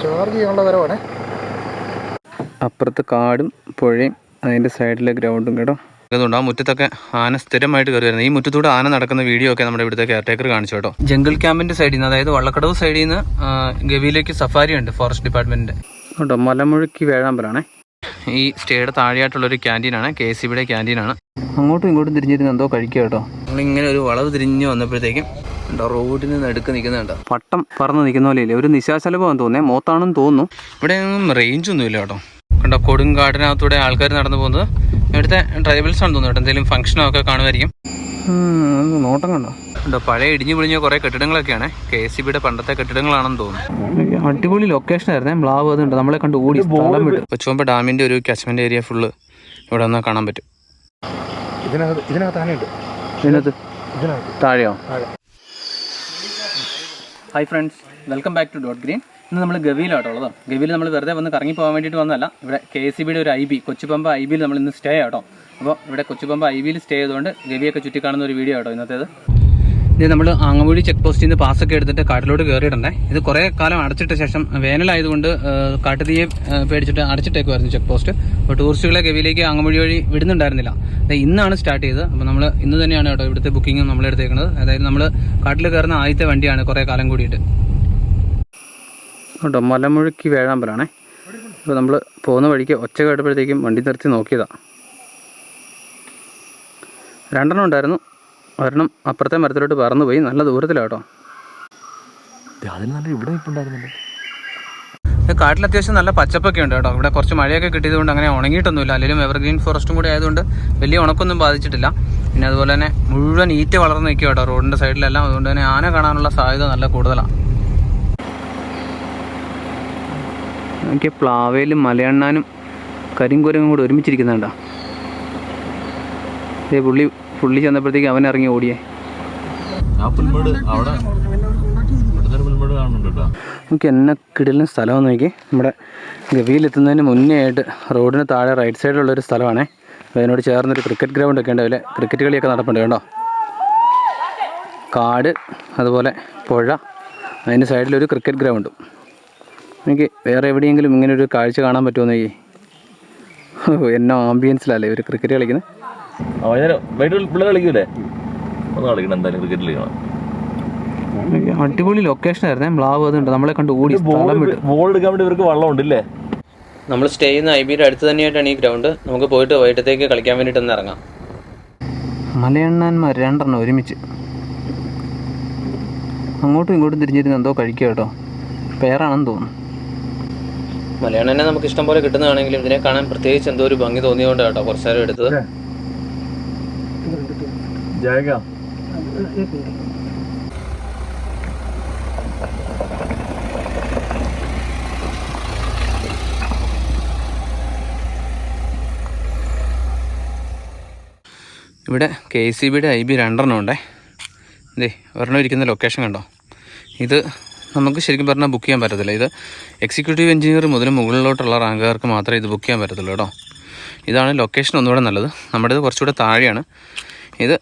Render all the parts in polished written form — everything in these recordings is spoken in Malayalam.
ചാർജ് ചെയ്യാനുള്ള വരവാണേ. അപ്പുറത്ത് കാടും പുഴയും അതിൻ്റെ സൈഡിലെ ഗ്രൗണ്ടും കേട്ടോ. അതുകൊണ്ട് ആ മുറ്റത്തൊക്കെ ആന സ്ഥിരമായിട്ട് കയറി വരുന്നത്. ഈ മുറ്റത്തൂടെ ആന നടക്കുന്ന വീഡിയോ ഒക്കെ നമ്മുടെ ഇവിടുത്തെ കെയർടേക്കർ കാണിച്ചു കേട്ടോ. ജംഗിൾ ക്യാമ്പിൻ്റെ സൈഡിൽ നിന്ന്, അതായത് വള്ളക്കടവ് സൈഡിൽ നിന്ന് ഗവിയിലേക്ക് സഫാരി ഉണ്ട് ഫോറസ്റ്റ് ഡിപ്പാർട്ട്മെൻറ്റിൻ്റെ കേട്ടോ. മലമുഴക്കി വേഴാമ്പലാണ് ഈ സ്റ്റേയുടെ താഴെയായിട്ടുള്ളൊരു ക്യാൻറ്റീനാണ്, KCBയുടെ ക്യാൻറ്റീനാണ്. അങ്ങോട്ടും ഇങ്ങോട്ടും തിരിഞ്ഞിരുന്ന് എന്തോ കഴിക്കുക കേട്ടോ. നമ്മളിങ്ങനെ ഒരു വളവ് തിരിഞ്ഞ് വന്നപ്പോഴത്തേക്കും ഉണ്ടോ റോഡിൽ നിന്ന് നടുക്ക് നിൽക്കുന്നുണ്ടോ, പട്ടം പറന്ന് നിൽക്കുന്ന പോലെ ഇല്ലേ, ഒരു നിശാശലഭമാണെന്ന് തോന്നുന്നത്, മോത്താണെന്ന് തോന്നുന്നു. ഇവിടെ റേഞ്ചൊന്നും ഇല്ല കേട്ടോ. കണ്ടോ കൊടുങ്കാടിനകത്തൂടെ ആൾക്കാർ നടന്നു പോകുന്നത്. ഇവിടുത്തെ ട്രൈബൽസ് ആണെന്ന് തോന്നുന്നു കേട്ടോ. എന്തെങ്കിലും ഫംഗ്ഷനൊക്കെ കാണുമായിരിക്കും. നോട്ടം കണ്ടോ. ഉണ്ടോ പഴയ ഇടിഞ്ഞു പൊളിഞ്ഞ കുറേ കെട്ടിടങ്ങളൊക്കെയാണ്. KCBയുടെ പണ്ടത്തെ കെട്ടിടങ്ങളാണെന്ന് തോന്നുന്നു. അടിപൊളി ലൊക്കേഷൻ ആയിരുന്നേ. മ്ലാവ് അതുണ്ട്, നമ്മളെ കണ്ട് ഓടി സ്ഥലം വിട്ടു. കൊച്ചുമ്പ ഡാമിൻ്റെ ഒരു ക്യാച്ച്മെൻറ്റ് ഏരിയ ഫുള്ള് ഇവിടെ വന്നാൽ കാണാൻ പറ്റും. ഇതിനകത്ത് താഴെയോ? Hi friends, welcome back two dot green. ഇന്ന് നമ്മൾ ഗവിയിലാട്ടോ ഉള്ളത്. ഗവിയിൽ നമ്മൾ വെറുതെ വന്ന് കറങ്ങി പോകാൻ വേണ്ടിയിട്ട് വന്നതല്ല. ഇവിടെ KCBയുടെ ഒരു IB കൊച്ചുപമ്പ IBയിൽ നമ്മൾ ഇന്ന് സ്റ്റേ ആട്ടോ. അപ്പോൾ ഇവിടെ കൊച്ചുപമ്പ IBയിൽ സ്റ്റേ ചെയ്തുകൊണ്ട് ഗവിയൊക്കെ ചുറ്റിക്കാണുന്ന ഒരു വീഡിയോ ആട്ടോ ഇന്നത്തേത്. ഇത് നമ്മൾ ആങ്ങമൂഴി ചെക്ക് പോസ്റ്റിൽ നിന്ന് പാസ്സൊക്കെ എടുത്തിട്ട് കാട്ടിലോട്ട് കയറിയിട്ടുണ്ടേ. ഇത് കുറേ കാലം അടച്ചിട്ട ശേഷം വേനലായതുകൊണ്ട് കാട്ടുതീയെ പേടിച്ചിട്ട് അടച്ചിട്ടേക്കുമായിരുന്നു ചെക്ക് പോസ്റ്റ്. അപ്പോൾ ടൂറിസ്റ്റുകളെ ഗവിയിലേക്ക് ആങ്ങമൂഴി വഴി വിടുന്നുണ്ടായിരുന്നില്ല. ഇന്നാണ് സ്റ്റാർട്ട് ചെയ്തത്. അപ്പോൾ നമ്മൾ ഇന്ന് തന്നെയാണ് കേട്ടോ ഇവിടുത്തെ ബുക്കിംഗ് നമ്മൾ എടുത്തേക്കുന്നത്. അതായത് നമ്മൾ കാട്ടിൽ കയറുന്ന ആദ്യത്തെ വണ്ടിയാണ് കുറേ കാലം കൂടിയിട്ട് കേട്ടോ. മലമുഴക്കി വേഴാമ്പലാണേ. അപ്പോൾ നമ്മൾ പോകുന്ന വഴിക്ക് ഒച്ച കേട്ടപ്പോഴത്തേക്കും വണ്ടി നിർത്തി നോക്കിയതാണ്. രണ്ടെണ്ണം ഉണ്ടായിരുന്നു. ഒരെണ്ണം അപ്പുറത്തെ മരത്തിലോട്ട് പറന്നു പോയി. നല്ല ദൂരത്തിലാട്ടോ. കാട്ടിൽ അത്യാവശ്യം നല്ല പച്ചപ്പൊക്കെ ഉണ്ട് കേട്ടോ. ഇവിടെ കുറച്ച് മഴയൊക്കെ കിട്ടിയതുകൊണ്ട് അങ്ങനെ ഉണങ്ങിയിട്ടൊന്നുമില്ല. അല്ലെങ്കിൽ എവർഗ്രീൻ ഫോറസ്റ്റും കൂടി ആയതുകൊണ്ട് വലിയ ഉണക്കൊന്നും ബാധിച്ചിട്ടില്ല. പിന്നെ അതുപോലെ തന്നെ മുഴുവൻ ഈറ്റ വളർന്ന് നിൽക്കുക കേട്ടോ റോഡിൻ്റെ സൈഡിലെല്ലാം. അതുകൊണ്ട് തന്നെ ആന കാണാനുള്ള സാധ്യത നല്ല കൂടുതലാണ്. എനിക്ക് പ്ലാവയിലും മലയണ്ണാനും കരിങ്കുരങ്ങും കൂടി ഒരുമിച്ചിരിക്കുന്നുണ്ടോ. പുള്ളി ചെന്നപ്പോഴത്തേക്ക് അവൻ ഇറങ്ങി ഓടിയേ. നമുക്ക് എന്നെ കിടലിന് സ്ഥലമെന്ന് നോക്കി. നമ്മുടെ ഗവിയിലെത്തുന്നതിന് മുന്നേ ആയിട്ട് റോഡിന് താഴെ റൈറ്റ് സൈഡിലുള്ളൊരു സ്ഥലമാണേ. അതിനോട് ചേർന്നൊരു ക്രിക്കറ്റ് ഗ്രൗണ്ടൊക്കെ ഉണ്ട്. അതിൽ ക്രിക്കറ്റ് കളിയൊക്കെ നടപ്പുണ്ട് കേട്ടോ. കാട്, അതുപോലെ പുഴ, അതിൻ്റെ സൈഡിലൊരു ക്രിക്കറ്റ് ഗ്രൗണ്ടും. എനിക്ക് വേറെ എവിടെയെങ്കിലും ഇങ്ങനെ ഒരു കാഴ്ച കാണാൻ പറ്റുമോ നോക്കി. എന്നോ ആംബിയൻസിലല്ലേ ഒരു ക്രിക്കറ്റ് കളിക്കുന്നത്. അടിപൊളി ലൊക്കേഷൻ ആയിരുന്നേ. മ്ലാവ് അതുണ്ട്, നമ്മളെ കണ്ട് ഓടി സ്ഥലം വിട്ടു. ഇവർക്ക് വള്ളമുണ്ടല്ലേ. നമ്മൾ സ്റ്റേ ചെയ്യുന്ന IBയുടെ അടുത്ത് തന്നെയായിട്ടാണ് ഈ ഗ്രൗണ്ട്. നമുക്ക് പോയിട്ട് വൈകിട്ടത്തേക്ക് കളിക്കാൻ വേണ്ടിയിട്ടൊന്ന് ഇറങ്ങാം. മലയണ്ണന്മാർ രണ്ടെണ്ണം ഒരുമിച്ച് അങ്ങോട്ടും ഇങ്ങോട്ടും തിരിഞ്ഞിരുന്ന് എന്തോ കഴിക്കുക കേട്ടോ. പേരാണെന്ന് തോന്നുന്നു. മലയാളനെ നമുക്ക് ഇഷ്ടം പോലെ കിട്ടുന്നതാണെങ്കിലും ഇതിനെ കാണാൻ പ്രത്യേകിച്ച് എന്തോ ഒരു ഭംഗി തോന്നിയതുകൊണ്ട് കേട്ടോ കുറച്ചു നേരം എടുത്തത്. ഇവിടെ KCBയുടെ IB രണ്ടെണ്ണം ഉണ്ടേ. ഇതേ ഒരെണ്ണം ഇരിക്കുന്ന ലൊക്കേഷൻ കണ്ടോ. ഇത് നമുക്ക് ശരിക്കും പറഞ്ഞാൽ ബുക്ക് ചെയ്യാൻ പറ്റത്തില്ല. ഇത് എക്സിക്യൂട്ടീവ് എഞ്ചിനീയർ മുതൽ മുകളിലോട്ടുള്ള റാങ്കുകാർക്ക് മാത്രമേ ഇത് ബുക്ക് ചെയ്യാൻ പറ്റത്തുള്ളൂ കേട്ടോ. ഇതാണ് ലൊക്കേഷൻ ഒന്നുകൂടെ നല്ലത്. നമ്മുടേത് കുറച്ചുകൂടെ താഴെയാണ്. ഇത്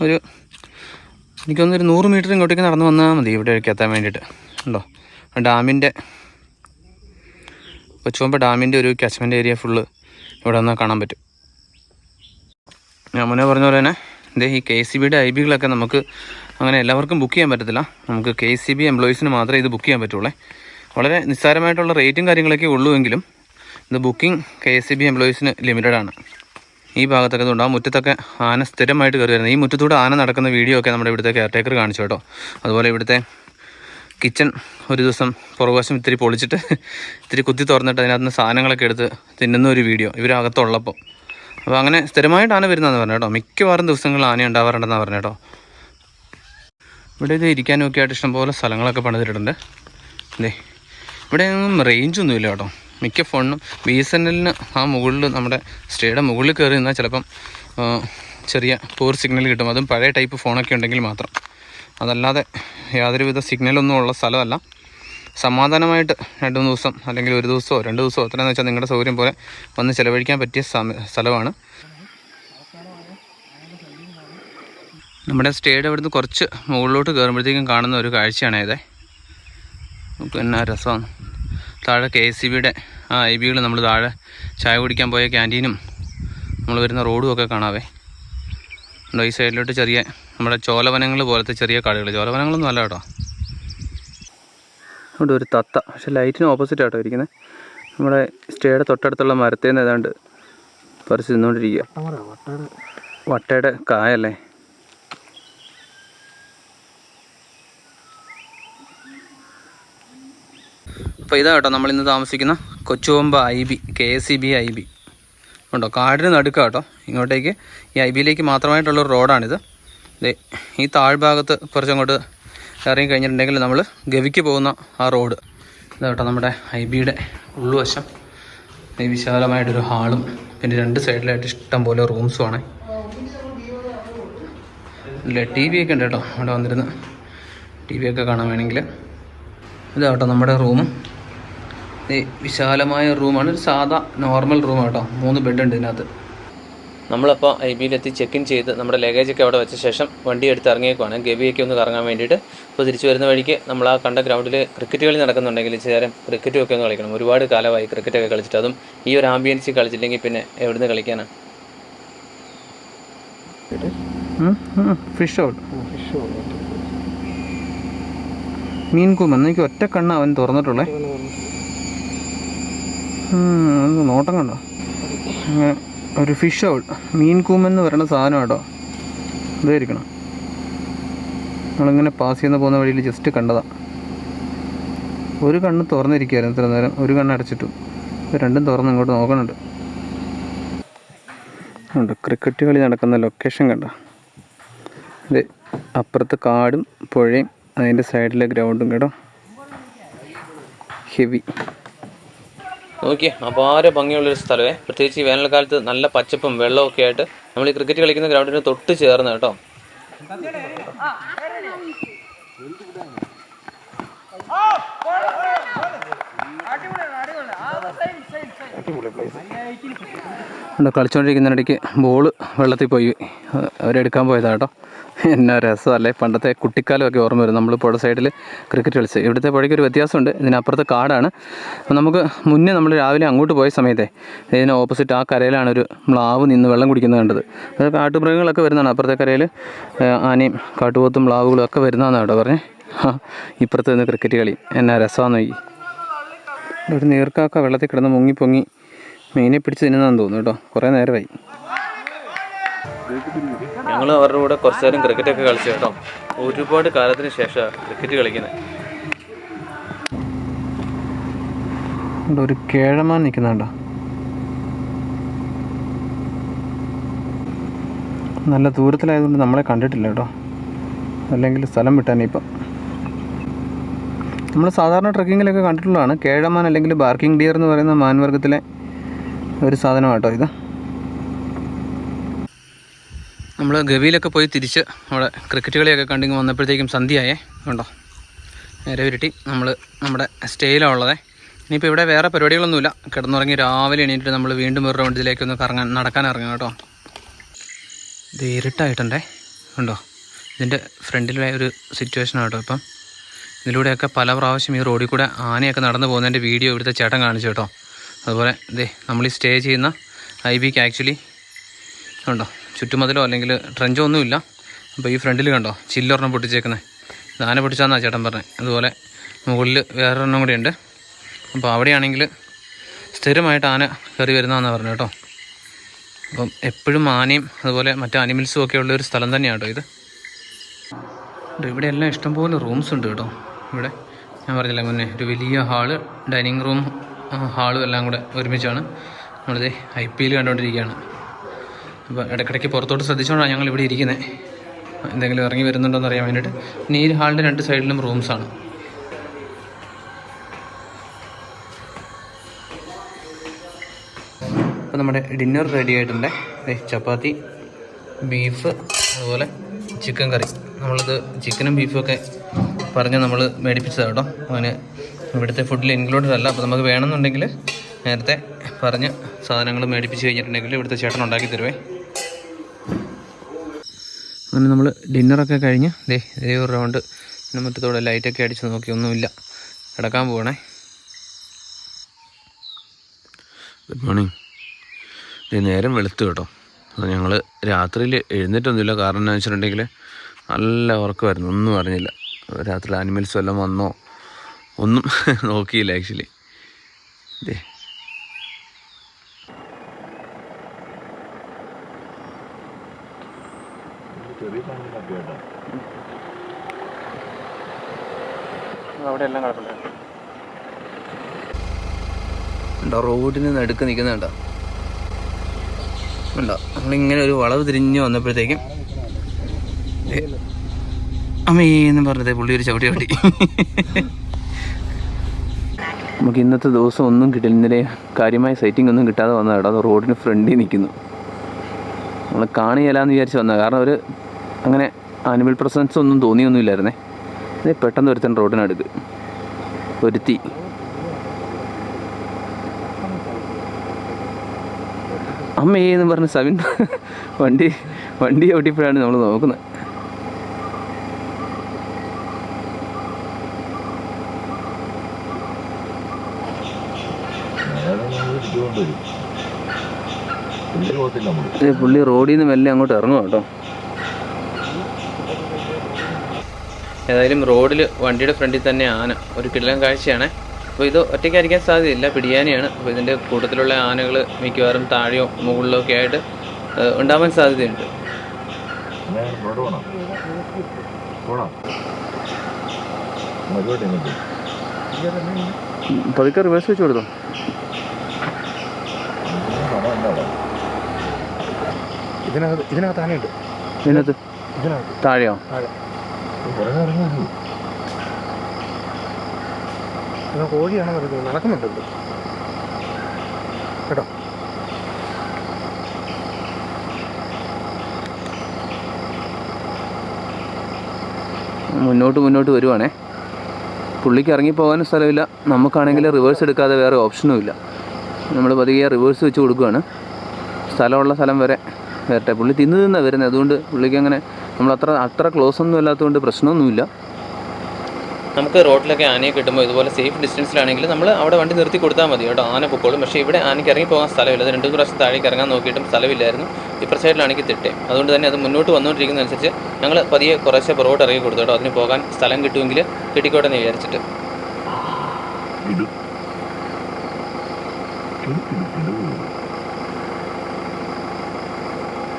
ഒരു എനിക്കൊന്നൊരു 100 മീറ്റർ ഇങ്ങോട്ടേക്ക് നടന്നു വന്നാൽ മതി ഇവിടേക്ക് എത്താൻ വേണ്ടിയിട്ട്. ഉണ്ടോ ഡാമിൻ്റെ കൊച്ചുമ്പ ഡാമിൻ്റെ ഒരു ക്യാച്ച്മെൻറ്റ് ഏരിയ ഫുള്ള് ഇവിടെ വന്നാൽ കാണാൻ പറ്റും. ഞാൻ മുന്നേ പറഞ്ഞ പോലെ തന്നെ ഇതേ ഈ KCBയുടെ IBകളൊക്കെ നമുക്ക് അങ്ങനെ എല്ലാവർക്കും ബുക്ക് ചെയ്യാൻ പറ്റത്തില്ല. നമുക്ക് KCB എംപ്ലോയീസിന് മാത്രമേ ഇത് ബുക്ക് ചെയ്യാൻ പറ്റുള്ളൂ. വളരെ നിസ്സാരമായിട്ടുള്ള റേറ്റും കാര്യങ്ങളൊക്കെ ഉള്ളുവെങ്കിലും ഇത് ബുക്കിംഗ് KCB എംപ്ലോയീസിന് ലിമിറ്റഡ് ആണ്. ഈ ഭാഗത്തൊക്കെ ഉണ്ട്. ആ മുറ്റത്തൊക്കെ ആന സ്ഥിരമായിട്ട് കയറി വരുന്നത്. ഈ മുറ്റത്തൂടെ ആന നടക്കുന്ന വീഡിയോ ഒക്കെ നമ്മുടെ ഇവിടുത്തെ കെയർടേക്കർ കാണിച്ചു കേട്ടോ. അതുപോലെ ഇവിടുത്തെ കിച്ചൺ ഒരു ദിവസം പുറകുവശം ഇത്തിരി പൊളിച്ചിട്ട് ഇത്തിരി കുത്തി തുറന്നിട്ട് അതിനകത്ത് നിന്ന് സാധനങ്ങളൊക്കെ എടുത്ത് തിന്നുന്ന ഒരു വീഡിയോ ഇവരകത്തുള്ളപ്പോൾ. അപ്പോൾ അങ്ങനെ സ്ഥിരമായിട്ട് ആന വരുന്നതെന്ന് പറഞ്ഞു കേട്ടോ. മിക്കവാറും ദിവസങ്ങളിൽ ആന ഉണ്ടാവാറുണ്ടെന്നാണ് പറഞ്ഞു കേട്ടോ. ഇവിടെ ഇത് ഇരിക്കാനും ഒക്കെ ആയിട്ട് ഇഷ്ടംപോലെ സ്ഥലങ്ങളൊക്കെ പണിതിട്ടുണ്ട്. അതെ ഇവിടെ റേഞ്ചൊന്നുമില്ല കേട്ടോ. മിക്ക ഫോണിനും BSNLന് ആ മുകളിൽ നമ്മുടെ സ്റ്റേയുടെ മുകളിൽ കയറി നിന്നാൽ ചിലപ്പം ചെറിയ പൂർ സിഗ്നൽ കിട്ടും. അതും പഴയ ടൈപ്പ് ഫോണൊക്കെ ഉണ്ടെങ്കിൽ മാത്രം. അതല്ലാതെ യാതൊരുവിധ സിഗ്നലൊന്നും ഉള്ള സ്ഥലമല്ല. സമാധാനമായിട്ട് 2-3 ദിവസം അല്ലെങ്കിൽ 1 ദിവസമോ 2 ദിവസമോ എത്രയെന്ന് വെച്ചാൽ നിങ്ങളുടെ സൗകര്യം പോലെ വന്ന് ചിലവഴിക്കാൻ പറ്റിയ സ്ഥലമാണ്. നമ്മുടെ സ്റ്റേയുടെ അവിടുന്ന് കുറച്ച് മുകളിലോട്ട് കയറുമ്പോഴത്തേക്കും കാണുന്ന ഒരു കാഴ്ചയാണ് ഇത്. നമുക്ക് എന്നാ രസമാണ്. താഴെ KCBയുടെ IBകൾ നമ്മൾ താഴെ ചായ കുടിക്കാൻ പോയ ക്യാൻറ്റീനും നമ്മൾ വരുന്ന റോഡും ഒക്കെ കാണാവേ. ഈ സൈഡിലോട്ട് ചെറിയ നമ്മുടെ ചോലവനങ്ങൾ പോലത്തെ ചെറിയ കാടുകൾ, ചോലവനങ്ങളൊന്നും അല്ല കേട്ടോ. അവിടെ ഒരു തത്ത, പക്ഷെ ലൈറ്റിന് ഓപ്പോസിറ്റ് ആട്ടോ ഇരിക്കുന്നത്. നമ്മുടെ സ്റ്റേയുടെ തൊട്ടടുത്തുള്ള മരത്തിൽ നിന്ന് ഏതാണ്ട് പറിച്ച് നിന്നുകൊണ്ടിരിക്കുക. വട്ടയുടെ കായല്ലേ. അപ്പോൾ ഇതാ കേട്ടോ നമ്മളിന്ന് താമസിക്കുന്ന കൊച്ചുകൊമ്പ IB, KCB IB ഉണ്ടോ. കാടിന് നടുക്കാം കേട്ടോ. ഇങ്ങോട്ടേക്ക് ഈ IBയിലേക്ക് മാത്രമായിട്ടുള്ളൊരു റോഡാണിത്. ഈ താഴ്ഭാഗത്ത് കുറച്ചങ്ങോട്ട് ഇറങ്ങി കഴിഞ്ഞിട്ടുണ്ടെങ്കിൽ നമ്മൾ ഗവിക്ക് പോകുന്ന ആ റോഡ് ഇതാ കേട്ടോ. നമ്മുടെ IBയുടെ ഉള്ളുവശം ഈ വിശാലമായിട്ടൊരു ഹാളും പിന്നെ 2 സൈഡിലായിട്ട് ഇഷ്ടം പോലെ റൂംസുമാണ്. ഇല്ല TV ഒക്കെ ഉണ്ട് കേട്ടോ. അവിടെ വന്നിരുന്ന് TV ഒക്കെ കാണാൻ വേണമെങ്കിൽ. ഇതാ കേട്ടോ നമ്മുടെ റൂമും. വിശാലമായ റൂമാണ്, ഒരു സാധാ നോർമൽ റൂം കേട്ടോ. 3 ബെഡ് ഉണ്ട് ഇതിനകത്ത്. നമ്മളപ്പോൾ IBയിലെത്തി ചെക്ക് ഇൻ ചെയ്ത് നമ്മുടെ ലഗേജൊക്കെ അവിടെ വെച്ച ശേഷം വണ്ടി എടുത്ത് ഇറങ്ങിയേക്കുവാണ് ഗവിയൊക്കെ ഒന്ന് കറങ്ങാൻ വേണ്ടിയിട്ട്. അപ്പോൾ തിരിച്ചു വരുന്ന വഴിക്ക് നമ്മൾ ആ കണ്ട ഗ്രൗണ്ടിൽ ക്രിക്കറ്റ് കളി നടക്കുന്നുണ്ടെങ്കിൽ ചേരം ക്രിക്കറ്റും ഒക്കെ ഒന്ന് കളിക്കണം. ഒരുപാട് കാലമായി ക്രിക്കറ്റൊക്കെ കളിച്ചിട്ട്, അതും ഈ ഒരു ആംബിയൻസിൽ കളിച്ചില്ലെങ്കിൽ പിന്നെ എവിടുന്ന് കളിക്കാനാണ്. ഫിഷ് ഔട്ട്, മീൻ കൂമൻ. എനിക്ക് ഒറ്റ കണ്ണ് അവൻ തുറന്നിട്ടുള്ളേ. നോട്ടം കണ്ടോ. ഒരു ഫിഷ് ഔട്ട്, മീൻ കൂമൻ എന്ന് പറയുന്ന സാധനം കേട്ടോ. ഇതായിരിക്കണം. നമ്മളിങ്ങനെ പാസ് ചെയ്യുന്ന പോകുന്ന വഴിയിൽ ജസ്റ്റ് കണ്ടതാണ്. ഒരു കണ്ണ് തുറന്നിരിക്കുകയായിരുന്നു ഇത്ര നേരം, ഒരു കണ്ണ് അടച്ചിട്ടു. രണ്ടും തുറന്ന് ഇങ്ങോട്ട് നോക്കണുണ്ട്. ഉണ്ട് ക്രിക്കറ്റ് കളി നടക്കുന്ന ലൊക്കേഷൻ കണ്ട. ഇത് അപ്പുറത്ത് കാടും പുഴയും അതിൻ്റെ സൈഡിലെ ഗ്രൗണ്ടും കേട്ടോ. ഹെവി നോക്കിയേ, അപാര ഭംഗിയുള്ളൊരു സ്ഥലമേ. പ്രത്യേകിച്ച് ഈ വേനൽക്കാലത്ത് നല്ല പച്ചപ്പും വെള്ളമൊക്കെ ആയിട്ട് നമ്മൾ ഈ ക്രിക്കറ്റ് കളിക്കുന്ന ഗ്രൗണ്ടിന് തൊട്ട് ചേർന്ന് കേട്ടോ. കളിച്ചുകൊണ്ടിരിക്കുന്നിടയ്ക്ക് ബോള് വെള്ളത്തിൽ പോയി അവരെടുക്കാൻ പോയതാണ് കേട്ടോ. എന്നാ രസമല്ലേ. പണ്ടത്തെ കുട്ടിക്കാലമൊക്കെ ഓർമ്മ വരും. നമ്മൾ പുഴ സൈഡിൽ ക്രിക്കറ്റ് കളിച്ച്. ഇവിടുത്തെ പുഴയ്ക്ക് ഒരു വ്യത്യാസമുണ്ട്. ഇതിനപ്പുറത്ത് കാടാണ്. അപ്പോൾ നമുക്ക് മുന്നേ നമ്മൾ രാവിലെ അങ്ങോട്ട് പോയ സമയത്തെ ഇതിന് ഓപ്പോസിറ്റ് ആ കരയിലാണ് ഒരു മ്ലാവ് നിന്ന് വെള്ളം കുടിക്കുന്നത് കണ്ടത്. അത് കാട്ടുമൃഗങ്ങളൊക്കെ വരുന്നതാണ്. അപ്പുറത്തെ കരയിൽ ആനയും കാട്ടുപോത്തും മ്ലാവുകളും ഒക്കെ വരുന്നതാണ് കേട്ടോ പറഞ്ഞേ. ഇപ്പുറത്ത് നിന്ന് ക്രിക്കറ്റ് കളി എന്നാ രസമാണെന്ന് നോക്കി. ഒരു നീർക്കാക്ക വെള്ളത്തിൽ കിടന്ന് മുങ്ങിപ്പൊങ്ങി മീനെ പിടിച്ച് തിന്നുന്നതെന്ന് തോന്നുന്നു കേട്ടോ. കുറേ നേരമായി. ഞങ്ങൾ അവരുടെ കൂടെ കുറച്ച് നേരം ക്രിക്കറ്റൊക്കെ കളിച്ചു കേട്ടോ. ഒരുപാട് കാലത്തിന് ശേഷം ക്രിക്കറ്റ് കളിക്കുന്നത്. ഒരു കേഴമാൻ നിൽക്കുന്നുണ്ടോ. നല്ല ദൂരത്തിലായതുകൊണ്ട് നമ്മളെ കണ്ടിട്ടില്ല കേട്ടോ. അല്ലെങ്കിൽ സ്ഥലം വിട്ടാനേ. ഇപ്പം നമ്മൾ സാധാരണ ട്രക്കിങ്ങിലൊക്കെ കണ്ടിട്ടുള്ളതാണ് കേഴമാൻ അല്ലെങ്കിൽ ബാർക്കിംഗ് ഡിയർ എന്ന് പറയുന്ന മാൻവർഗത്തിലെ ഒരു സാധനം കേട്ടോ ഇത്. നമ്മൾ ഗവിയിലൊക്കെ പോയി തിരിച്ച് നമ്മുടെ ക്രിക്കറ്റ് കളിയൊക്കെ കണ്ടിങ്ങ് വന്നപ്പോഴത്തേക്കും സന്ധ്യയായേ കണ്ടോ. നേരെ വിരട്ടി നമ്മൾ നമ്മുടെ സ്റ്റേയിലാണ് ഉള്ളത്. ഇനിയിപ്പോൾ ഇവിടെ വേറെ പരിപാടികളൊന്നുമില്ല. കിടന്നുറങ്ങി രാവിലെ എണീറ്റിട്ട് നമ്മൾ വീണ്ടും ഒരു റൗണ്ടിലേക്കൊന്ന് നടക്കാൻ ഇറങ്ങാം കേട്ടോ. ഇത് ഇരുട്ടായിട്ടുണ്ടേ കണ്ടോ. ഇതിൻ്റെ ഫ്രണ്ടിലെ ഒരു സിറ്റുവേഷനാണ് കേട്ടോ. ഇപ്പം ഇതിലൂടെയൊക്കെ പല പ്രാവശ്യം ഈ റോഡിൽ കൂടെ ആനയൊക്കെ നടന്നു പോകുന്നതിൻ്റെ വീഡിയോ ഇവിടുത്തെ ചേട്ടൻ കാണിച്ചു കേട്ടോ. അതുപോലെ നമ്മൾ ഈ സ്റ്റേ ചെയ്യുന്ന IBക്ക് ആക്ച്വലി കണ്ടോ ചുറ്റുമതിലോ അല്ലെങ്കിൽ ട്രെഞ്ചോ ഒന്നുമില്ല. അപ്പോൾ ഈ ഫ്രണ്ടിൽ കണ്ടോ ചില്ലൊരെണ്ണം പൊട്ടിച്ചേക്കുന്നത്. ഇത് ആന പൊട്ടിച്ചാന്നാണ് ചേട്ടൻ പറഞ്ഞത്. അതുപോലെ മുകളിൽ വേറൊരെണ്ണം കൂടി ഉണ്ട്. അപ്പോൾ അവിടെയാണെങ്കിൽ സ്ഥിരമായിട്ട് ആന കയറി വരുന്നതെന്നാണ് പറഞ്ഞത് കേട്ടോ. അപ്പം എപ്പോഴും ആനയും അതുപോലെ മറ്റ് അനിമൽസും ഒക്കെ ഉള്ള ഒരു സ്ഥലം തന്നെയാണ് കേട്ടോ ഇത്. ഇവിടെ എല്ലാം ഇഷ്ടംപോലെ റൂംസ് ഉണ്ട് കേട്ടോ. ഇവിടെ ഞാൻ പറഞ്ഞില്ല മുന്നേ ഒരു വലിയ ഹാള്, ഡൈനിങ് റൂം, ഹാളും എല്ലാം കൂടെ ഒരുമിച്ചാണ്. നമ്മളിത് IPL കണ്ടുകൊണ്ടിരിക്കുകയാണ്. അപ്പോൾ ഇടയ്ക്കിടയ്ക്ക് പുറത്തോട്ട് ശ്രദ്ധിച്ചുകൊണ്ടാണ് ഞങ്ങൾ ഇവിടെ ഇരിക്കുന്നത്. എന്തെങ്കിലും ഇറങ്ങി വരുന്നുണ്ടോ എന്ന് അറിയാൻ വേണ്ടിയിട്ട്. ഇനി ഈ ഹാളിൻ്റെ 2 സൈഡിലും റൂംസാണ്. അപ്പോൾ നമ്മുടെ ഡിന്നർ റെഡി ആയിട്ടുണ്ട്. ചപ്പാത്തി, ബീഫ്, അതുപോലെ ചിക്കൻ കറി. നമ്മളിത് ചിക്കനും ബീഫും ഒക്കെ പറഞ്ഞ് നമ്മൾ മേടിപ്പിച്ചതാണ് കേട്ടോ. അങ്ങനെ ഇവിടുത്തെ ഫുഡിൽ ഇൻക്ലൂഡഡ് അല്ല. അപ്പോൾ നമുക്ക് വേണമെന്നുണ്ടെങ്കിൽ നേരത്തെ പറഞ്ഞ് സാധനങ്ങൾ മേടിപ്പിച്ച് കഴിഞ്ഞിട്ടുണ്ടെങ്കിൽ ഇവിടുത്തെ ചേട്ടൻ ഉണ്ടാക്കി തരുവേ. അങ്ങനെ നമ്മൾ ഡിന്നറൊക്കെ കഴിഞ്ഞ് ഇതേ ഒരു റൗണ്ട് മുറ്റത്തോടെ ലൈറ്റൊക്കെ അടിച്ച് നോക്കി ഒന്നുമില്ല കിടക്കാൻ പോകണേ. Good morning. ഇത് നേരം വെളുത്തു കേട്ടോ. അപ്പോൾ ഞങ്ങൾ രാത്രിയിൽ എഴുന്നേറ്റൊന്നുമില്ല. കാരണം എന്താണെന്ന് വെച്ചിട്ടുണ്ടെങ്കിൽ നല്ല ഉറക്കമായിരുന്നു, ഒന്നും അറിഞ്ഞില്ല. രാത്രി ആനിമൽസ് വല്ലതും വന്നോ ഒന്നും നോക്കിയില്ല ആക്ച്വലി. ഇതേ അവിടെ എല്ലാം കിടപ്പുണ്ട്. ഉണ്ടോ റോഡിന് നടുക്ക് നിൽക്കുന്നുണ്ടോ? ഉണ്ടോ? നമ്മളിങ്ങനെ ഒരു വളവ് തിരിഞ്ഞ് വന്നപ്പോഴത്തേക്കും അമ്മേന്നും പറഞ്ഞതേ പുള്ളി ഒരു ചവിട്ടി ചവിട്ടി. നമുക്ക് ഇന്നത്തെ ദിവസം ഒന്നും കിട്ടില്ല. ഇന്നലെ കാര്യമായ സൈറ്റിംഗ് ഒന്നും കിട്ടാതെ വന്നതാണ്. അത് റോഡിന് ഫ്രണ്ടിൽ നിൽക്കുന്നു. നമ്മൾ കാണിയല്ലാന്ന് വിചാരിച്ച് വന്നത്. കാരണം ഒരു അങ്ങനെ ആനിമൽ പ്രസൻസ് ഒന്നും തോന്നിയൊന്നുമില്ലായിരുന്നേ. ഇത് പെട്ടെന്ന് ഒരുത്തൻ റോഡിനടുക്ക് ഒരുത്തി. അമ്മയെന്ന് പറഞ്ഞ് സവിൻ വണ്ടി ഓട്ടിപ്പോഴാണ് നമ്മൾ നോക്കുന്നത്. പുള്ളി റോഡിൽ നിന്ന് മെല്ലെ അങ്ങോട്ട് ഇറങ്ങും കേട്ടോ. ഏതായാലും റോഡിൽ വണ്ടിയുടെ ഫ്രണ്ടിൽ തന്നെ ആന, ഒരു കിടിലൻ കാഴ്ചയാണ്. അപ്പോൾ ഇത് ഒറ്റയ്ക്കായിരിക്കാൻ സാധ്യതയില്ല, പിടിയാനയാണ്. അപ്പോൾ ഇതിൻ്റെ കൂട്ടത്തിലുള്ള ആനകൾ മിക്കവാറും താഴെയോ മുകളിലോ ഒക്കെ ആയിട്ട് ഉണ്ടാവാൻ സാധ്യതയുണ്ട്. പതുക്കെ റിവേഴ്സ് വെച്ച് കൊടുത്തോ. ഇതിനകത്ത് ആനയുണ്ട്. ഇതിനകത്ത് താഴെയോ? കോഴിയാണെന്ന് പറയുന്നത് നടക്കുന്നുണ്ടല്ലോ കേട്ടോ. മുന്നോട്ട് വരുവാണേ. പുള്ളിക്ക് ഇറങ്ങിപ്പോകാനും സ്ഥലമില്ല, നമുക്കാണെങ്കിൽ റിവേഴ്സ് എടുക്കാതെ വേറെ ഓപ്ഷനും ഇല്ല. നമ്മൾ പതിയെ റിവേഴ്സ് വെച്ച് കൊടുക്കുകയാണ്. സ്ഥലമുള്ള സ്ഥലം വരെ വരട്ടെ. പുള്ളി തിന്നാണ് വരുന്നത്. അതുകൊണ്ട് പുള്ളിക്ക് അങ്ങനെ നമ്മൾ അത്ര ക്ലോസ് ഒന്നും അല്ലാത്തതുകൊണ്ട് പ്രശ്നമൊന്നുമില്ല. നമുക്ക് റോഡിലൊക്കെ ആനയെ കിട്ടുമ്പോൾ ഇതുപോലെ സേഫ് ഡിസ്റ്റൻസിലാണെങ്കിൽ നമ്മൾ അവിടെ വണ്ടി നിർത്തി കൊടുത്താൽ മതി കേട്ടോ. ആന പൊക്കോളും. പക്ഷേ ഇവിടെ ആനയ്ക്ക് ഇറങ്ങി പോകാൻ സ്ഥലമില്ല. അത് 2 പ്രാവശ്യം താഴേക്ക് ഇറങ്ങാൻ നോക്കിയിട്ടും സ്ഥലമില്ലായിരുന്നു. ഇപ്പുറ സൈഡിലാണെങ്കിൽ തിട്ടേ. അതുകൊണ്ട് തന്നെ അത് മുന്നോട്ട് വന്നുകൊണ്ടിരിക്കുന്നതനുസരിച്ച് ഞങ്ങൾ പതിയെ കുറേശ്ശെ പുറകോട്ട് ഇറങ്ങി കൊടുത്തു കേട്ടോ. അതിന് പോകാൻ സ്ഥലം കിട്ടുമെങ്കിൽ കിട്ടിക്കോട്ടെ എന്ന് വിചാരിച്ചിട്ട്.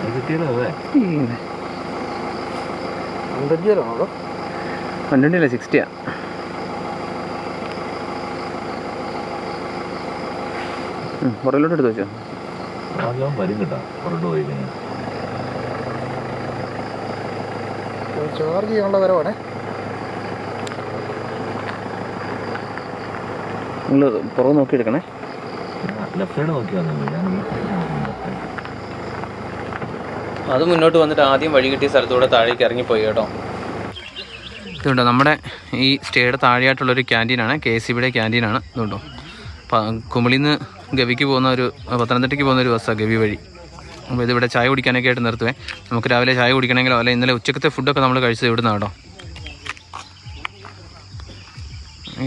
കണ്ടിട്ടില്ല, 60 പുറകിലോട്ട് എടുത്ത് വെച്ചോ. ചാർജ് ചെയ്യാനുള്ള വരവാണേ. നിങ്ങൾ പുറകെ നോക്കി എടുക്കണേ. അത് മുന്നോട്ട് വന്നിട്ട് ആദ്യം വഴി കിട്ടിയ സ്ഥലത്തൂടെ താഴേക്ക് ഇറങ്ങിപ്പോയി കേട്ടോ. ഇതുണ്ടോ നമ്മുടെ ഈ സ്റ്റേയുടെ താഴെയായിട്ടുള്ളൊരു ക്യാൻറ്റീനാണ്, KCBയുടെ ക്യാൻറ്റീനാണ്. ഇതുണ്ടോ കുമളിയിൽ നിന്ന് ഗവിക്ക് പോകുന്ന ഒരു പത്തനംതിട്ടയ്ക്ക് പോകുന്ന ഒരു ബസ്സാണ് ഗവി വഴി. അപ്പോൾ ഇതിവിടെ ചായ കുടിക്കാനൊക്കെ ആയിട്ട് നിർത്തുവേ. നമുക്ക് രാവിലെ ചായ കുടിക്കണമെങ്കിലോ അല്ല ഇന്നലെ ഉച്ചക്കത്തെ ഫുഡൊക്കെ നമ്മൾ കഴിച്ചത് ഇവിടുന്ന് കേട്ടോ.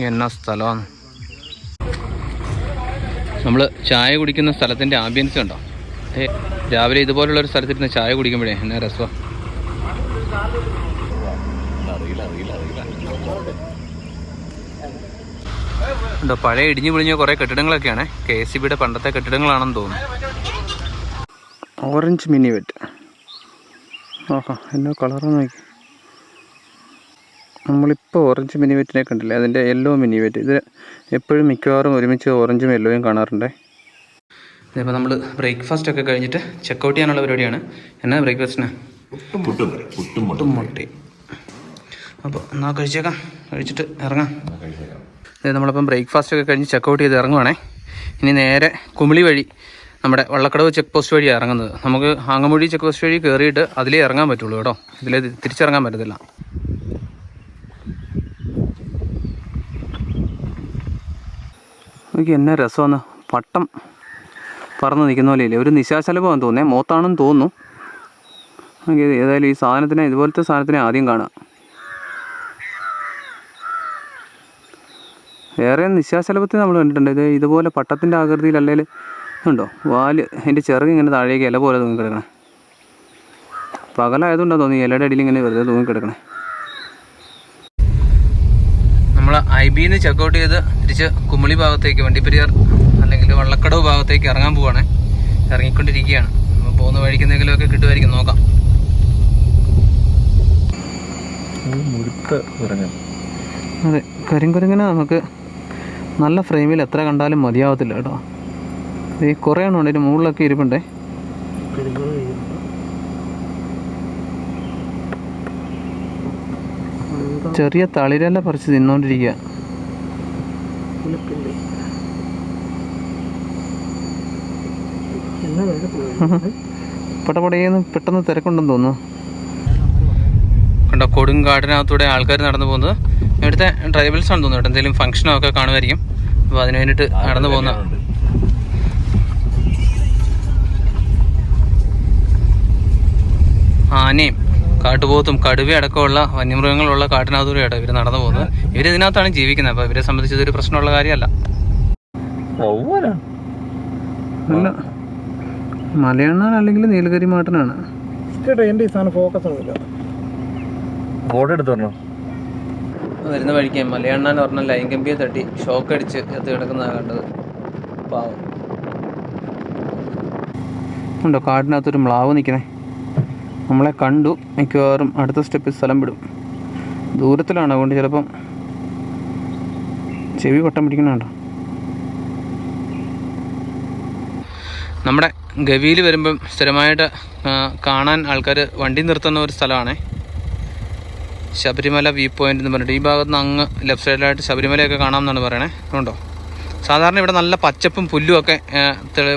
എന്നാ സ്ഥലമാണ്. നമ്മൾ ചായ കുടിക്കുന്ന സ്ഥലത്തിൻ്റെ ആംബിയൻസ് ഉണ്ടോ. രാവിലെ ഇതുപോലുള്ളൊരു സ്ഥലത്തിരുന്ന് ചായ കുടിക്കുമ്പോഴേ എന്നാ രസമാണ്. ഉണ്ടോ പഴയ ഇടിഞ്ഞു പൊളിഞ്ഞ കുറേ കെട്ടിടങ്ങളൊക്കെയാണ്. KCBയുടെ പണ്ടത്തെ കെട്ടിടങ്ങളാണെന്ന് തോന്നുന്നു. Orange minivet. ആഹാ എന്നാ കളറാന്ന് നോക്കി. നമ്മളിപ്പോൾ ഓറഞ്ച് മിനിവെറ്റിനെ കണ്ടില്ലേ, അതിൻ്റെ യെല്ലോ മിനിവെറ്റ്. ഇത് എപ്പോഴും മിക്കവാറും ഒരുമിച്ച് ഓറഞ്ചും യെല്ലോയും കാണാറുണ്ട്. ഇതിപ്പോൾ നമ്മൾ ബ്രേക്ക്ഫാസ്റ്റ് ഒക്കെ കഴിഞ്ഞിട്ട് ചെക്കൗട്ട് ചെയ്യാനുള്ള പരിപാടിയാണ്. എന്നാ ബ്രേക്ക്ഫാസ്റ്റിന്? പുട്ടും മുട്ടയും. അപ്പോൾ എന്നാൽ കഴിച്ചേക്കാം, കഴിച്ചിട്ട് ഇറങ്ങാം. നമ്മളിപ്പം ബ്രേക്ക്ഫാസ്റ്റ് ഒക്കെ കഴിഞ്ഞ് ചെക്കൗട്ട് ചെയ്ത് ഇറങ്ങുവാണേ. ഇനി നേരെ കുമിളി വഴി നമ്മുടെ വള്ളക്കടവ് ചെക്ക് പോസ്റ്റ് വഴിയാണ് ഇറങ്ങുന്നത്. നമുക്ക് ആങ്ങമൂഴി ചെക്ക് പോസ്റ്റ് വഴി കയറിയിട്ട് അതിലേ ഇറങ്ങാൻ പറ്റുള്ളൂ കേട്ടോ. ഇതിലേ തിരിച്ചിറങ്ങാൻ പറ്റത്തില്ല. എനിക്ക് എന്നാ രസമാണ്. പട്ടം പറന്ന് നിൽക്കുന്ന പോലെയില്ലേ, ഒരു നിശാശലഭമാണെന്ന് തോന്നുന്നേ. മോത്താണെന്ന് തോന്നുന്നു. ഏതായാലും ഈ സാധനത്തിനെ, ഇതുപോലത്തെ സാധനത്തിനെ ആദ്യം കാണാം. വേറെ നിശാശലഭത്തെ നമ്മൾ കണ്ടിട്ടുണ്ട്. ഇതുപോലെ പട്ടത്തിൻ്റെ ആകൃതിയിൽ അല്ലെങ്കിൽ ഉണ്ടോ വാല് അതിൻ്റെ ചിറക് ഇങ്ങനെ താഴേക്ക് ഇല പോലെ തൂങ്ങിക്കിടക്കണേ. പകലായതുകൊണ്ടാണ് തോന്നി ഇലയുടെ അടിയിൽ ഇങ്ങനെ വെറുതെ തൂങ്ങിക്കിടക്കണേ. നമ്മൾ IB-ന്ന് ചെക്കൗട്ട് ചെയ്ത് തിരിച്ച് കുമളി ഭാഗത്തേക്ക് വണ്ടിപ്പെരിയാർ അല്ലെങ്കിൽ വള്ളക്കടവ് ഭാഗത്തേക്ക് ഇറങ്ങാൻ പോവാണ്. ഇറങ്ങിക്കൊണ്ടിരിക്കുകയാണ്. അപ്പോൾ പോകുന്ന വഴിക്ക് എന്തെങ്കിലുമൊക്കെ കിട്ടുമായിരിക്കും, നോക്കാം. അതെ, കരിങ്കുരങ്ങനെ നമുക്ക് നല്ല ഫ്രെയിമിൽ എത്ര കണ്ടാലും മതിയാവത്തില്ല കേട്ടോ. ഈ കുറേ എണ്ണം ഉണ്ട്, അതിൻ്റെ മുകളിലൊക്കെ ഇരിപ്പുണ്ടേ. ചെറിയ തളിരെല്ലാം പറിച്ച് തിന്നോണ്ടിരിക്കുക. പടപടയെന്ന് പെട്ടെന്ന് തിരക്കുണ്ടെന്ന് തോന്നുന്നു. കണ്ടോ, കൊടുങ്കാടിനകത്തൂടെ ആൾക്കാർ നടന്നു പോകുന്നത്. ഇവിടുത്തെ ട്രൈബൽസ് ആണെന്ന് തോന്നുന്നു. ഇവിടെ എന്തെങ്കിലും ഫംഗ്ഷനോ ഒക്കെ കാണുമായിരിക്കും. അപ്പോൾ അതിന് വേണ്ടിയിട്ട് നടന്നു പോകുന്ന ആനയും കാട്ടുപോത്തും കടുവ അടക്കമുള്ള വന്യമൃഗങ്ങളുള്ള കാട്ടിനകത്തൂടെയാണ് ഇവർ നടന്നു പോകുന്നത്. ഇവരിതിനകത്താണ് ജീവിക്കുന്നത്. അപ്പോൾ ഇവരെ സംബന്ധിച്ച് ഇതൊരു പ്രശ്നമുള്ള കാര്യമല്ല. അല്ല, മലയണ്ണാൻ അല്ലെങ്കിൽ നീലഗിരി മാട്ടനാണ്. എൻ്റെ ഈ സാധനം ഫോക്കസ് ഒന്നുമില്ല. ഫോട്ടോ എടുത്ത് തരണോ? വരുന്ന വഴിക്ക് മലയണ്ണാന്ന് പറഞ്ഞ ലൈൻ കമ്പിയെ തട്ടി ഷോക്ക് അടിച്ച് എത്തി കിടക്കുന്നതാണ് കണ്ടത്. പാവം. ഉണ്ടോ കാടിനകത്തൊരു മ്ലാവ് നിൽക്കണേ. നമ്മളെ കണ്ടു. മിക്കവാറും അടുത്ത സ്റ്റെപ്പിൽ സ്ഥലം വിടും. ദൂരത്തിലാണ്, അതുകൊണ്ട് ചിലപ്പം ചെവി വട്ടം പിടിക്കണുണ്ടോ. നമ്മുടെ ഗവിയിൽ വരുമ്പം സ്ഥിരമായിട്ട് കാണാൻ ആൾക്കാർ വണ്ടി നിർത്തുന്ന ഒരു സ്ഥലമാണ് ശബരിമല വ്യൂ പോയിന്റ് എന്ന് പറഞ്ഞിട്ട്. ഈ ഭാഗത്ത് നിന്ന് അങ്ങ് ലെഫ്റ്റ് സൈഡിലായിട്ട് ശബരിമലയൊക്കെ കാണാമെന്നാണ് പറയണേ. അതുകൊണ്ടോ സാധാരണ ഇവിടെ നല്ല പച്ചപ്പും പുല്ലും ഒക്കെ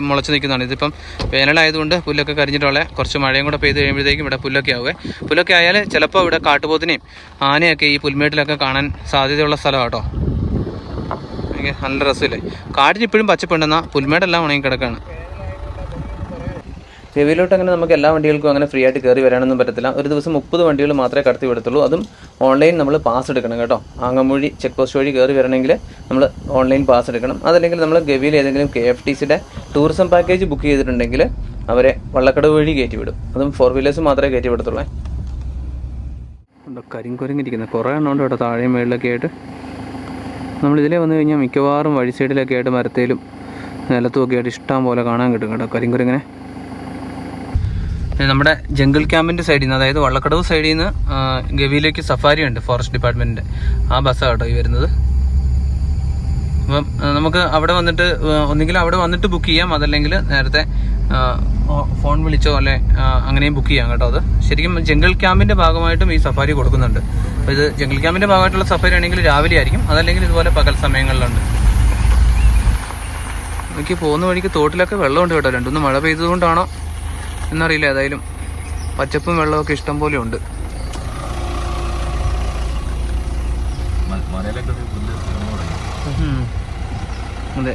മുളച്ച് നിൽക്കുന്നതാണ്. ഇതിപ്പം വേനലായതുകൊണ്ട് പുല്ലൊക്കെ കരിഞ്ഞിട്ടുള്ള കുറച്ച് മഴയും കൂടെ പെയ്ത് കഴിയുമ്പോഴത്തേക്കും ഇവിടെ പുല്ലൊക്കെ ആവുക. പുല്ലൊക്കെ ആയാൽ ചിലപ്പോൾ ഇവിടെ കാട്ടുപോത്തിനെയും ആനയൊക്കെ ഈ പുൽമേട്ടിലൊക്കെ കാണാൻ സാധ്യതയുള്ള സ്ഥലമാണ് കേട്ടോ. എനിക്ക് നല്ല രസമില്ലേ. കാടിന് ഇപ്പോഴും പച്ചപ്പുണ്ടെന്നാൽ പുൽമേടെല്ലാം ഉണങ്ങി കിടക്കുകയാണ്. ഗവിയിലോട്ട് അങ്ങനെ നമുക്ക് എല്ലാ വണ്ടികൾക്കും അങ്ങനെ ഫ്രീ ആയിട്ട് കയറി വരാനൊന്നും പറ്റത്തില്ല. ഒരു ദിവസം 30 വണ്ടികൾ മാത്രമേ കടത്തി വിടത്തുള്ളൂ. അതും ഓൺലൈൻ നമ്മൾ പാസ് എടുക്കണം കേട്ടോ. ആങ്ങമൂഴി ചെക്ക് പോസ്റ്റ് വഴി കയറി വരണമെങ്കിൽ നമ്മൾ ഓൺലൈൻ പാസ് എടുക്കണം. അതല്ലെങ്കിൽ നമ്മൾ ഗവിയിൽ ഏതെങ്കിലും KFTCയുടെ ടൂറിസം പാക്കേജ് ബുക്ക് ചെയ്തിട്ടുണ്ടെങ്കിൽ അവരെ വള്ളക്കടവ് വഴി കയറ്റി വിടും. അതും 4 വീലേഴ്സ് മാത്രമേ കയറ്റി വിടത്തുള്ളൂ. കരിങ്കുരങ്ങിരിക്കുന്നത് കുറേ എണ്ണമുണ്ട് കേട്ടോ, താഴെയും മേളിലൊക്കെ ആയിട്ട്. നമ്മളിതിലേ വന്നു കഴിഞ്ഞാൽ മിക്കവാറും വഴി സൈഡിലൊക്കെ ആയിട്ട് മരത്തേലും നിലത്തും ഒക്കെ ആയിട്ട് ഇഷ്ടം പോലെ കാണാൻ കിട്ടും കേട്ടോ കരിങ്കുരങ്ങനെ. നമ്മുടെ ജംഗിൾ ക്യാമ്പിൻ്റെ സൈഡിൽ നിന്ന്, അതായത് വള്ളക്കടവ് സൈഡിൽ നിന്ന് ഗവിയിലേക്ക് സഫാരി ഉണ്ട്, ഫോറസ്റ്റ് ഡിപ്പാർട്ട്മെൻറ്റിൻ്റെ. ആ ബസ്സാണ് കേട്ടോ ഈ വരുന്നത്. അപ്പം നമുക്ക് അവിടെ വന്നിട്ട് ഒന്നുകിൽ അവിടെ വന്നിട്ട് ബുക്ക് ചെയ്യാം, അതല്ലെങ്കിൽ നേരത്തെ ഫോൺ വിളിച്ചോ അല്ലെ അങ്ങനെയും ബുക്ക് ചെയ്യാം കേട്ടോ. അത് ശരിക്കും ജംഗിൾ ക്യാമ്പിൻ്റെ ഭാഗമായിട്ടും ഈ സഫാരി കൊടുക്കുന്നുണ്ട്. അപ്പോൾ ഇത് ജംഗിൾ ക്യാമ്പിൻ്റെ ഭാഗമായിട്ടുള്ള സഫാരി ആണെങ്കിൽ രാവിലെ ആയിരിക്കും, അതല്ലെങ്കിൽ ഇതുപോലെ പകൽ സമയങ്ങളിലുണ്ട്. എനിക്ക് പോകുന്ന വഴിക്ക് തോട്ടിലൊക്കെ വെള്ളമുണ്ട് കേട്ടോ. രണ്ടൊന്നും മഴ പെയ്തതുകൊണ്ടാണോ എന്നറിയില്ല. ഏതായാലും പച്ചപ്പും വെള്ളമൊക്കെ ഇഷ്ടം പോലെ ഉണ്ട്. അതെ,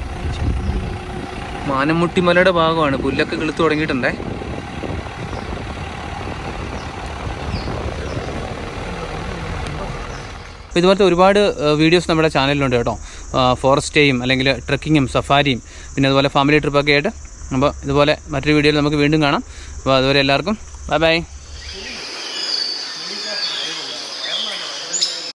മാനമുട്ടിമലയുടെ ഭാഗമാണ്. പുല്ലൊക്കെ കിളുത്ത് തുടങ്ങിയിട്ടുണ്ടേ. അപ്പോൾ ഇതുപോലത്തെ ഒരുപാട് വീഡിയോസ് നമ്മുടെ ചാനലിലുണ്ട് കേട്ടോ. ഫോറസ്റ്റ് സ്റ്റേയും അല്ലെങ്കിൽ ട്രക്കിങ്ങും സഫാരിയും പിന്നെ അതുപോലെ ഫാമിലി ട്രിപ്പൊക്കെ ആയിട്ട്. അപ്പോൾ ഇതുപോലെ മറ്റൊരു വീഡിയോയിൽ നമുക്ക് വീണ്ടും കാണാം. അപ്പോൾ അതുവരെ എല്ലാവർക്കും ബൈ ബൈ.